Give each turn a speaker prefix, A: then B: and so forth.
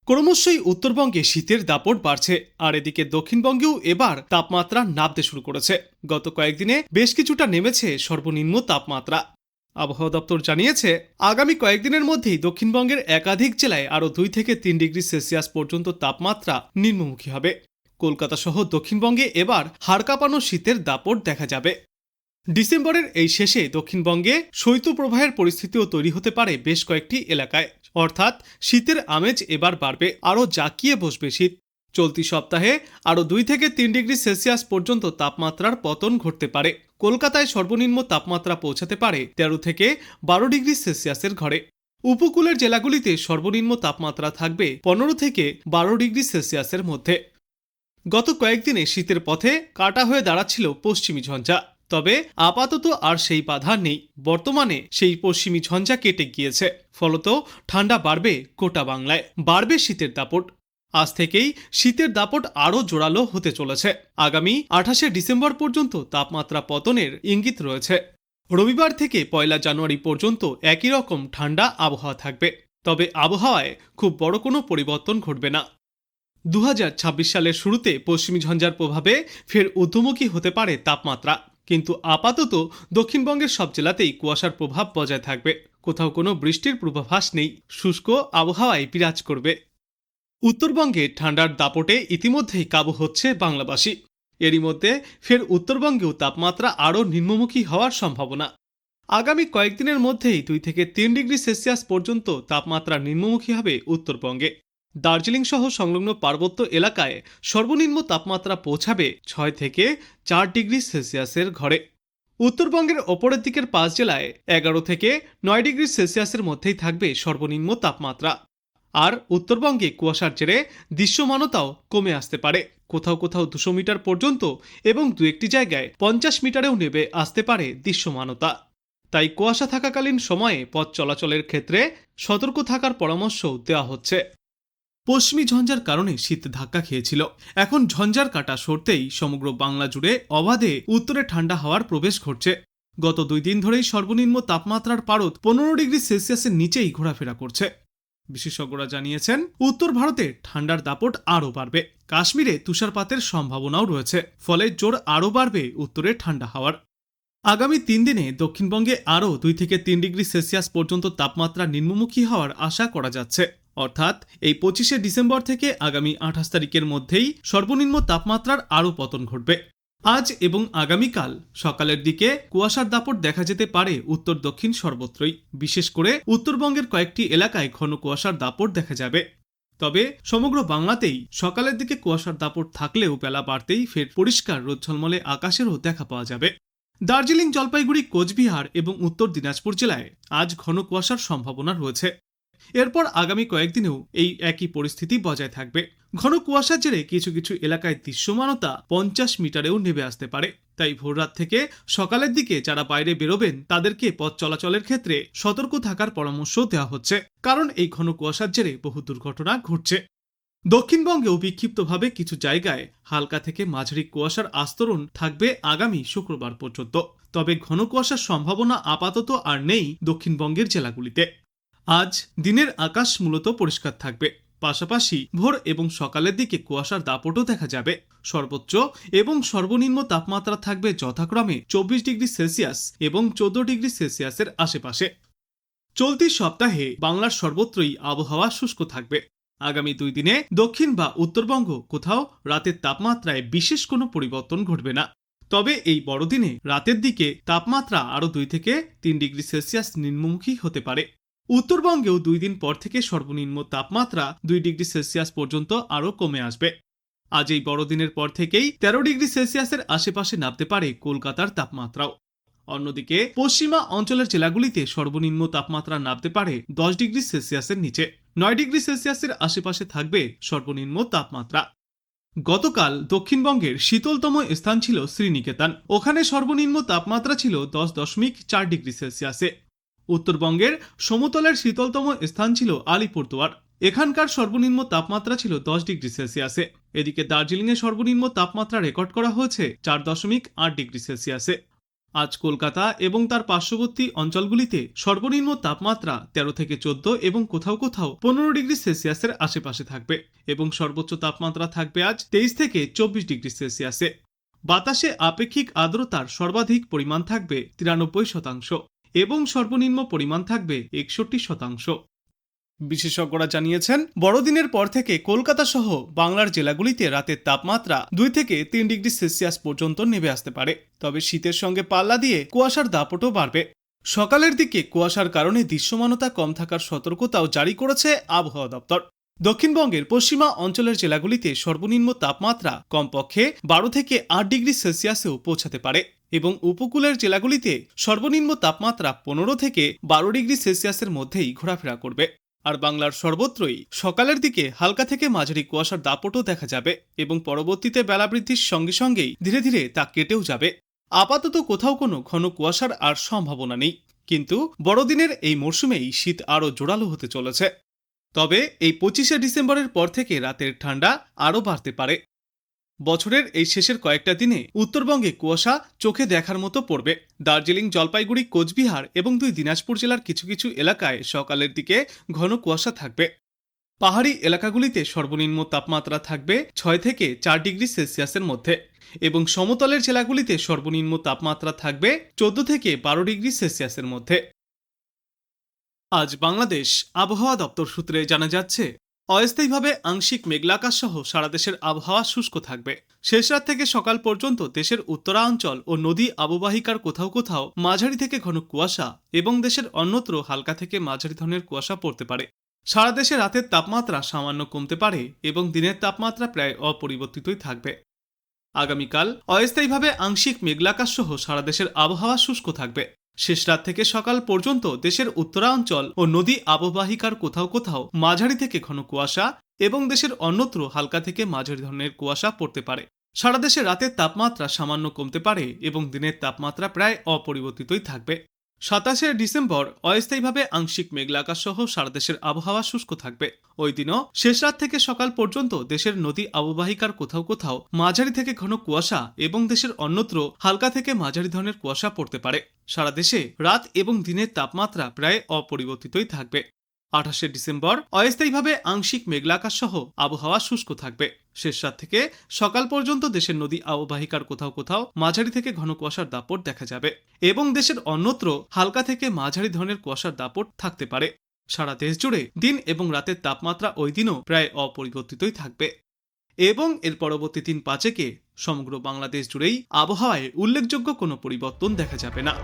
A: ক্রমশই উত্তরবঙ্গে শীতের দাপট বাড়ছে, আর এদিকে দক্ষিণবঙ্গেও এবার তাপমাত্রা নামতে শুরু করেছে। গত কয়েকদিনে বেশ কিছুটা নেমেছে সর্বনিম্ন তাপমাত্রা। আবহাওয়া দপ্তর জানিয়েছে, আগামী কয়েকদিনের মধ্যেই দক্ষিণবঙ্গের একাধিক জেলায় আরও 2 থেকে 3 ডিগ্রি সেলসিয়াস পর্যন্ত তাপমাত্রা নিম্নমুখী হবে। কলকাতা সহ দক্ষিণবঙ্গে এবার হাড় কাঁপানো শীতের দাপট দেখা যাবে। ডিসেম্বরের এই শেষে দক্ষিণবঙ্গে শৈত্যপ্রবাহের পরিস্থিতিও তৈরি হতে পারে বেশ কয়েকটি এলাকায়। অর্থাৎ শীতের আমেজ এবার বাড়বে, আরও জাঁকিয়ে বসবে শীত। চলতি সপ্তাহে আরও 2 থেকে 3 ডিগ্রি সেলসিয়াস পর্যন্ত তাপমাত্রার পতন ঘটতে পারে। কলকাতায় সর্বনিম্ন তাপমাত্রা পৌঁছাতে পারে 13 থেকে 12 ডিগ্রি সেলসিয়াসের ঘরে। উপকূলের জেলাগুলিতে সর্বনিম্ন তাপমাত্রা থাকবে 15 থেকে 12 ডিগ্রি সেলসিয়াসের মধ্যে। গত কয়েকদিনে শীতের পথে কাটা হয়ে দাঁড়াচ্ছিল পশ্চিমী ঝঞ্ঝা, তবে আপাতত আর সেই বাধা নেই। বর্তমানে সেই পশ্চিমী ঝঞ্ঝা কেটে গিয়েছে, ফলত ঠান্ডা বাড়বে গোটা বাংলায়, বাড়বে শীতের দাপট। আজ থেকেই শীতের দাপট আরও জোরালো হতে চলেছে। আগামী 28শে ডিসেম্বর পর্যন্ত তাপমাত্রা পতনের ইঙ্গিত রয়েছে। রবিবার থেকে 1 জানুয়ারি পর্যন্ত একই রকম ঠান্ডা আবহাওয়া থাকবে, তবে আবহাওয়ায় খুব বড় কোনো পরিবর্তন ঘটবে না। 2026 সালের শুরুতে পশ্চিমী ঝঞ্ঝার প্রভাবে ফের ঊর্ধ্বমুখী হতে পারে তাপমাত্রা, কিন্তু আপাতত দক্ষিণবঙ্গের সব জেলাতেই কুয়াশার প্রভাব বজায় থাকবে। কোথাও কোনো বৃষ্টির পূর্বাভাস নেই, শুষ্ক আবহাওয়ায় বিরাজ করবে। উত্তরবঙ্গে ঠান্ডার দাপটে ইতিমধ্যেই কাবু হচ্ছে বাংলাবাসী। এরই মধ্যে ফের উত্তরবঙ্গেও তাপমাত্রা আরও নিম্নমুখী হওয়ার সম্ভাবনা। আগামী কয়েকদিনের মধ্যেই 2 থেকে 3 ডিগ্রি সেলসিয়াস পর্যন্ত তাপমাত্রা নিম্নমুখী হবে উত্তরবঙ্গে। দার্জিলিং সহ সংলগ্ন পার্বত্য এলাকায় সর্বনিম্ন তাপমাত্রা পৌঁছাবে 6 থেকে 4 ডিগ্রি সেলসিয়াসের ঘরে। উত্তরবঙ্গের ওপরের দিকের 5 জেলায় 11 থেকে 9 ডিগ্রি সেলসিয়াসের মধ্যেই থাকবে সর্বনিম্ন তাপমাত্রা। আর উত্তরবঙ্গে কুয়াশার জেরে দৃশ্যমানতাও কমে আসতে পারে। কোথাও কোথাও 200 মিটার পর্যন্ত এবং দু একটি জায়গায় 50 মিটারেও নেমে আসতে পারে দৃশ্যমানতা। তাই কুয়াশা থাকাকালীন সময়ে পথ চলাচলের ক্ষেত্রে সতর্ক থাকার পরামর্শ দেওয়া হচ্ছে। পশ্চিমী ঝঞ্ঝার কারণে শীত ধাক্কা খেয়েছিল, এখন ঝঞ্ঝার কাটা সরতেই সমগ্র বাংলা জুড়ে অবাধে উত্তরে ঠান্ডা হাওয়ার প্রবেশ ঘটছে। গত 2 দিন ধরেই সর্বনিম্ন তাপমাত্রার পারদ 15 ডিগ্রি সেলসিয়াসের নিচেই ঘোরাফেরা করছে। বিশেষজ্ঞরা জানিয়েছেন, উত্তর ভারতে ঠান্ডার দাপট আরও বাড়বে। কাশ্মীরে তুষারপাতের সম্ভাবনাও রয়েছে, ফলে জোর আরও বাড়বে উত্তরে ঠান্ডা হাওয়ার। আগামী 3 দিনে দক্ষিণবঙ্গে আরও 2 থেকে 3 ডিগ্রি সেলসিয়াস পর্যন্ত তাপমাত্রা নিম্নমুখী হওয়ার আশা করা যাচ্ছে। অর্থাৎ এই 25শে ডিসেম্বর থেকে আগামী 28 তারিখের মধ্যেই সর্বনিম্ন তাপমাত্রার আরও পতন ঘটবে। আজ এবং আগামীকাল সকালের দিকে কুয়াশার দাপট দেখা যেতে পারে উত্তর দক্ষিণ সর্বত্রই। বিশেষ করে উত্তরবঙ্গের কয়েকটি এলাকায় ঘন কুয়াশার দাপট দেখা যাবে। তবে সমগ্র বাংলাতেই সকালের দিকে কুয়াশার দাপট থাকলেও বেলা বাড়তেই ফের পরিষ্কার রোদ ঝলমলে আকাশেরও দেখা পাওয়া যাবে। দার্জিলিং, জলপাইগুড়ি, কোচবিহার এবং উত্তর দিনাজপুর জেলায় আজ ঘন কুয়াশার সম্ভাবনা রয়েছে। এরপর আগামী কয়েকদিনেও এই একই পরিস্থিতি বজায় থাকবে। ঘন কুয়াশার জেরে কিছু কিছু এলাকায় দৃশ্যমানতা 50 মিটারেও নেমে আসতে পারে। তাই ভোররাত থেকে সকালের দিকে যারা বাইরে বেরোবেন তাদেরকে পথ চলাচলের ক্ষেত্রে সতর্ক থাকার পরামর্শ দেওয়া হচ্ছে, কারণ এই ঘন কুয়াশার জেরে বহু দুর্ঘটনা ঘটছে। দক্ষিণবঙ্গেও বিক্ষিপ্তভাবে কিছু জায়গায় হালকা থেকে মাঝারি কুয়াশার আস্তরণ থাকবে আগামী শুক্রবার পর্যন্ত। তবে ঘন কুয়াশার সম্ভাবনা আপাতত আর নেই দক্ষিণবঙ্গের জেলাগুলিতে। আজ দিনের আকাশ মূলত পরিষ্কার থাকবে, পাশাপাশি ভোর এবং সকালের দিকে কুয়াশার দাপটও দেখা যাবে। সর্বোচ্চ এবং সর্বনিম্ন তাপমাত্রা থাকবে যথাক্রমে 24 ডিগ্রি সেলসিয়াস এবং 14 ডিগ্রি সেলসিয়াসের আশেপাশে। চলতি সপ্তাহে বাংলার সর্বত্রই আবহাওয়া শুষ্ক থাকবে। আগামী 2 দিনে দক্ষিণ বা উত্তরবঙ্গ কোথাও রাতের তাপমাত্রায় বিশেষ কোনো পরিবর্তন ঘটবে না। তবে এই বড়দিনে রাতের দিকে তাপমাত্রা আরও 2 থেকে 3 ডিগ্রি সেলসিয়াস নিম্নমুখী হতে পারে। উত্তরবঙ্গেও 2 দিন পর থেকে সর্বনিম্ন তাপমাত্রা 2 ডিগ্রি সেলসিয়াস পর্যন্ত আরও কমে আসবে। আজ এই বড়দিনের পর থেকেই 13 ডিগ্রি সেলসিয়াসের আশেপাশে নামতে পারে কলকাতার তাপমাত্রাও। অন্যদিকে পশ্চিমা অঞ্চলের জেলাগুলিতে সর্বনিম্ন তাপমাত্রা নামতে পারে 10 ডিগ্রি সেলসিয়াসের নিচে। 9 ডিগ্রি সেলসিয়াসের আশেপাশে থাকবে সর্বনিম্ন তাপমাত্রা। গতকাল দক্ষিণবঙ্গের শীতলতম স্থান ছিল শ্রীনিকেতন, ওখানে সর্বনিম্ন তাপমাত্রা ছিল 10.4 ডিগ্রি সেলসিয়াসে। উত্তরবঙ্গের সমতলের শীতলতম স্থান ছিল আলিপুরদুয়ার, এখানকার সর্বনিম্ন তাপমাত্রা ছিল 10 ডিগ্রি সেলসিয়াসে। এদিকে দার্জিলিংয়ে সর্বনিম্ন তাপমাত্রা রেকর্ড করা হয়েছে 4.8 ডিগ্রি সেলসিয়াসে। আজ কলকাতা এবং তার পার্শ্ববর্তী অঞ্চলগুলিতে সর্বনিম্ন তাপমাত্রা 13 থেকে 14 এবং কোথাও কোথাও 15 ডিগ্রি সেলসিয়াসের আশেপাশে থাকবে এবং সর্বোচ্চ তাপমাত্রা থাকবে আজ 23 থেকে 24 ডিগ্রি সেলসিয়াসে। বাতাসে আপেক্ষিক আর্দ্রতার সর্বাধিক পরিমাণ থাকবে 93% এবং সর্বনিম্ন পরিমাণ থাকবে 61%। বিশেষজ্ঞরা জানিয়েছেন, বড়দিনের পর থেকে কলকাতা সহ বাংলার জেলাগুলিতে রাতের তাপমাত্রা 2 থেকে 3 ডিগ্রি সেলসিয়াস পর্যন্ত নেমে আসতে পারে। তবে শীতের সঙ্গে পাল্লা দিয়ে কুয়াশার দাপটও বাড়বে। সকালের দিকে কুয়াশার কারণে দৃশ্যমানতা কম থাকার সতর্কতাও জারি করেছে আবহাওয়া দপ্তর। দক্ষিণবঙ্গের পশ্চিমা অঞ্চলের জেলাগুলিতে সর্বনিম্ন তাপমাত্রা কমপক্ষে 12 থেকে 8 ডিগ্রি সেলসিয়াসেও পৌঁছাতে পারে এবং উপকূলের জেলাগুলিতে সর্বনিম্ন তাপমাত্রা 15 থেকে 12 ডিগ্রি সেলসিয়াসের মধ্যেই ঘোরাফেরা করবে। আর বাংলার সর্বত্রই সকালের দিকে হালকা থেকে মাঝারি কুয়াশার দাপটও দেখা যাবে এবং পরবর্তীতে বেলা বৃদ্ধির সঙ্গে সঙ্গেই ধীরে ধীরে তা কেটেও যাবে। আপাতত কোথাও কোনো ঘন কুয়াশার আর সম্ভাবনা নেই, কিন্তু বড়দিনের এই মরশুমেই শীত আরও জোরালো হতে চলেছে। তবে এই 25শে ডিসেম্বরের পর থেকে রাতের ঠান্ডা আরও বাড়তে পারে। বছরের এই শেষের কয়েকটা দিনে উত্তরবঙ্গে কুয়াশা চোখে দেখার মতো পড়বে। দার্জিলিং, জলপাইগুড়ি, কোচবিহার এবং 2 দিনাজপুর জেলার কিছু কিছু এলাকায় সকালের দিকে ঘন কুয়াশা থাকবে। পাহাড়ি এলাকাগুলিতে সর্বনিম্ন তাপমাত্রা থাকবে 6 থেকে 4 ডিগ্রি সেলসিয়াসের মধ্যে এবং সমতলের জেলাগুলিতে সর্বনিম্ন তাপমাত্রা থাকবে 14 থেকে 12 ডিগ্রি সেলসিয়াসের মধ্যে। আজ বাংলাদেশ আবহাওয়া দপ্তর সূত্রে জানা যাচ্ছে, অস্থায়ীভাবে আংশিক মেঘলা আকাশ সহ সারা দেশের আবহাওয়া শুষ্ক থাকবে। শেষ রাত থেকে সকাল পর্যন্ত দেশের উত্তরাঞ্চল ও নদী অববাহিকার কোথাও কোথাও মাঝারি থেকে ঘন কুয়াশা এবং দেশের অন্যত্র হালকা থেকে মাঝারি ধরনের কুয়াশা পড়তে পারে। সারা দেশে রাতের তাপমাত্রা সামান্য কমতে পারে এবং দিনের তাপমাত্রা প্রায় অপরিবর্তিতই থাকবে। আগামীকাল অস্থায়ীভাবে আংশিক মেঘলা আকাশ সহ সারা দেশের আবহাওয়া শুষ্ক থাকবে। শেষ রাত থেকে সকাল পর্যন্ত দেশের উত্তরাঞ্চল ও নদী অববাহিকার কোথাও কোথাও মাঝারি থেকে ঘন কুয়াশা এবং দেশের অন্যত্র হালকা থেকে মাঝারি ধরনের কুয়াশা পড়তে পারে। সারা দেশে রাতের তাপমাত্রা সামান্য কমতে পারে এবং দিনের তাপমাত্রা প্রায় অপরিবর্তিতই থাকবে। 27শে ডিসেম্বর অস্থায়ীভাবে আংশিক মেঘলা আকাশ সহ সারা দেশের আবহাওয়া শুষ্ক থাকবে। ওই দিনও শেষ রাত থেকে সকাল পর্যন্ত দেশের নদী অববাহিকার কোথাও কোথাও মাঝারি থেকে ঘন কুয়াশা এবং দেশের অন্যত্র হালকা থেকে মাঝারি ধরনের কুয়াশা পড়তে পারে। সারা দেশে রাত এবং দিনের তাপমাত্রা প্রায় অপরিবর্তিতই থাকবে। 28শে ডিসেম্বর অস্থায়ীভাবে আংশিক মেঘলা আকাশ সহ আবহাওয়া শুষ্ক থাকবে। শেষ রাত থেকে সকাল পর্যন্ত দেশের নদী অববাহিকার কোথাও কোথাও মাঝারি থেকে ঘন কুয়াশার দাপট দেখা যাবে এবং দেশের অন্যত্র হালকা থেকে মাঝারি ধরনের কুয়াশার দাপট থাকতে পারে। সারা দেশ জুড়ে দিন এবং রাতের তাপমাত্রা ওই দিনও প্রায় অপরিবর্তিতই থাকবে এবং এর পরবর্তী 3-5 সমগ্র বাংলাদেশ জুড়েই আবহাওয়ায় উল্লেখযোগ্য কোনো পরিবর্তন দেখা যাবে না।